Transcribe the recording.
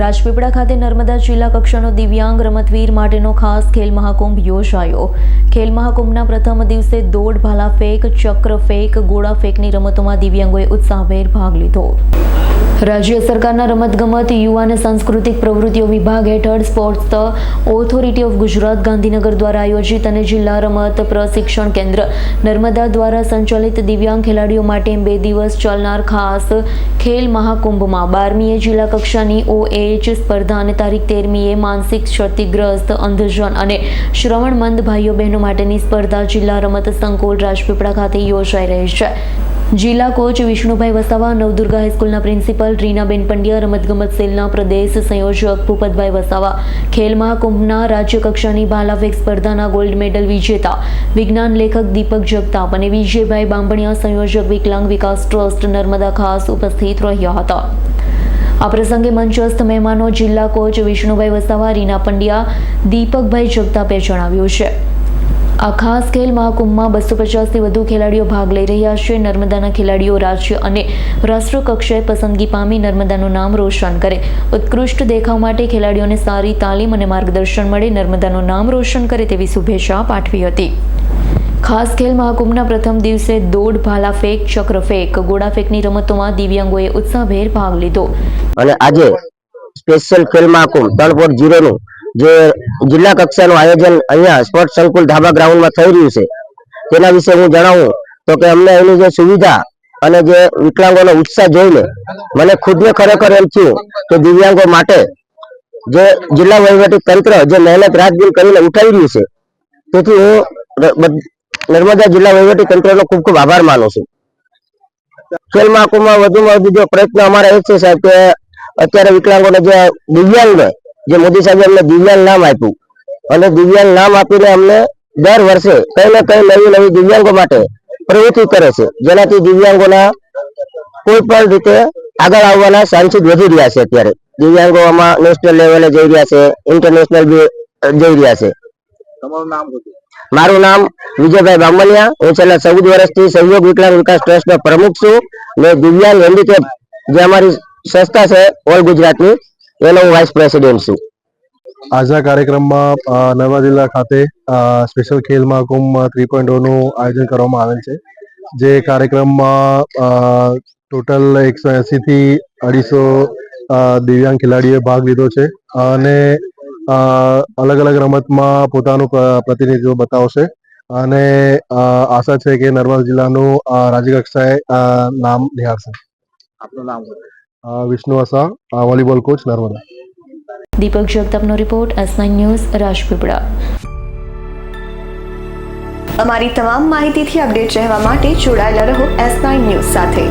રાજપીપળા ખાતે નર્મદા જિલ્લા કક્ષાનો દિવ્યાંગ રમતવીર માટેનો ખાસ ખેલ મહાકુંભ યોજાયો। ખેલ મહાકુંભના પ્રથમ દિવસે દોડ, ભાલા ફેંક, ચક્ર ફેંક, ગોળા ફેંકની રમતોમાં દિવ્યાંગોએ ઉત્સાહભેર ભાગ લીધો। રાજ્ય સરકારના રમતગમત, યુવા અને સાંસ્કૃતિક પ્રવૃત્તિઓ વિભાગ હેઠળ sports authority of Gujarat Gandhinagar દ્વારા આયોજિત અને જિલ્લા રમત પ્રશિક્ષણ કેન્દ્ર નર્મદા દ્વારા સંચાલિત દિવ્યાંગ ખેલાડીઓ માટે 2 દિવસ ચાલનાર ખાસ ખેલ મહાકુંભમાં 12મીએ જિલ્લા કક્ષાની OH સ્પર્ધા અને તારીખ 13મીએ માનસિક ક્ષતિગ્રસ્ત, અંધજન અને શ્રવણમંદ ભાઈઓ બહેનો માટેની સ્પર્ધા જિલ્લા રમત સંકુલ રાજપીપળા ખાતે યોજાઈ રહી છે। જિલ્લા કોચ વિષ્ણુભાઈ વસાવા, નવદુર્ગા હાઈસ્કૂલના પ્રિન્સિપલ રીનાબેન પંડ્યા, રમતગમત સેલના પ્રદેશ સંયોજક ભૂપતભાઈ વસાવા, ખેલ મહાકુંભના રાજ્ય કક્ષાની ભાલા ફેંક સ્પર્ધાના ગોલ્ડ મેડલ વિજેતા વિજ્ઞાન લેખક દીપક જગતાપ અને વિજયભાઈ બાંભણિયા, સંયોજક વિકલાંગ વિકાસ ટ્રસ્ટ નર્મદા ખાસ ઉપસ્થિત રહ્યા હતા। આ પ્રસંગે મંચસ્થ મહેમાનો જિલ્લા કોચ વિષ્ણુભાઈ વસાવા, રીના પંડ્યા, દીપકભાઈ જગતાપે જણાવ્યું છે। આ ખાસ ખેલ મહાકુંભમાં 250થી વધુ ખેલાડીઓ ભાગ લઈ રહ્યા છે। નર્મદાના ખેલાડીઓ રાજ્ય અને રાષ્ટ્ર કક્ષાએ પસંદગી પામી નર્મદાનું નામ રોશન કરે, ઉત્કૃષ્ટ દેખાવ માટે ખેલાડીઓને સારી તાલીમ અને માર્ગદર્શન મળે, નર્મદાનું નામ રોશન કરે તેવી શુભેચ્છા પાઠવી હતી। ખાસ ખેલ મહાકુંભના પ્રથમ દિવસે દોડ, ભાલા ફેંક, ચક્ર ફેંક, ગોળા ફેંકની રમતોમાં દિવ્યાંગોએ ઉત્સાહભેર ભાગ લીધો। અને આજે સ્પેશિયલ ખેલ મહાકુંભ 3.0 નું જે જિલ્લા કક્ષાનું આયોજન અહીંયા સ્પોર્ટ્સ સંકુલ ધાબા ગ્રાઉન્ડમાં થઈ રહ્યું છે તેના વિશે હું જણાવું તો કે અમને એની જે સુવિધા અને જે વિકલાંગોનો ઉત્સાહ જોઈને મને ખુદને ખરેખર એમ થયું કે દિવ્યાંગો માટે જે જિલ્લા વહીવટી તંત્ર જે મહેનત રાત દિન કરીને ઉઠાવી રહ્યું છે તેથી હું નર્મદા જિલ્લા વહીવટી તંત્રનો ખૂબ ખૂબ આભાર માનું છું। ખેલ મહાકુંભમાં વધુમાં વધુ જો પ્રયત્ન અમારા એ છે સાહેબ કે અત્યારે વિકલાંગોને જે દિવ્યાંગ જે મોદી સાહેબે અમને દિવ્યાંગ નામ આપ્યું અને દિવ્યાંગ નામ આપીને અમને દર વર્ષે કઈ ને કઈ નવી નવી દિવ્યાંગો માટે પ્રવૃત્તિ કરે છે, જેનાથી દિવ્યાંગોના કોઈ પણ રીતે આગળ આવવાના ચાન્સીસ વધી રહ્યા છે। અત્યારે દિવ્યાંગો આમાં નેશનલ લેવલે જઈ રહ્યા છે, ઇન્ટરનેશનલ બી જઈ રહ્યા છે। તમારું નામ શું છે? મારું નામ વિજયભાઈ બામણિયા, હું છેલ્લા 14 વર્ષથી સહયોગ વિકલાંગ વિકાસ ટ્રસ્ટનો પ્રમુખ છું ને દિવ્યાંગ હેન્ડીકેપ જે અમારી સંસ્થા છે ઓલ ગુજરાતની એનો હું વાઇસ પ્રેસિડેન્ટ છું। આજના કાર્યક્રમમાં નર્મદા જિલ્લા ખાતે સ્પેશિયલ ખેલ મહાકુંભ 3.0 નું આયોજન કરવામાં આવેલ છે। જે કાર્યક્રમમાં ટોટલ 180 થી 250 દિવ્યાંગ ખેલાડીઓએ ભાગ લીધો છે અને અલગ અલગ રમતમાં પોતાનું પ્રતિનિધિત્વ બતાવશે અને આશા છે કે નર્મદા જિલ્લાનું રાજ્ય કક્ષાએ નામ નિહાળશે। આપનું નામ? Vishnu Vasa, volleyball coach Narmada. દીપક જગતાપનો રિપોર્ટ, S9 ન્યૂઝ, રાજપીપળા। અમારી તમામ માહિતીથી અપડેટ રહેવા માટે જોડાયેલા રહો S9 ન્યૂઝ સાથે।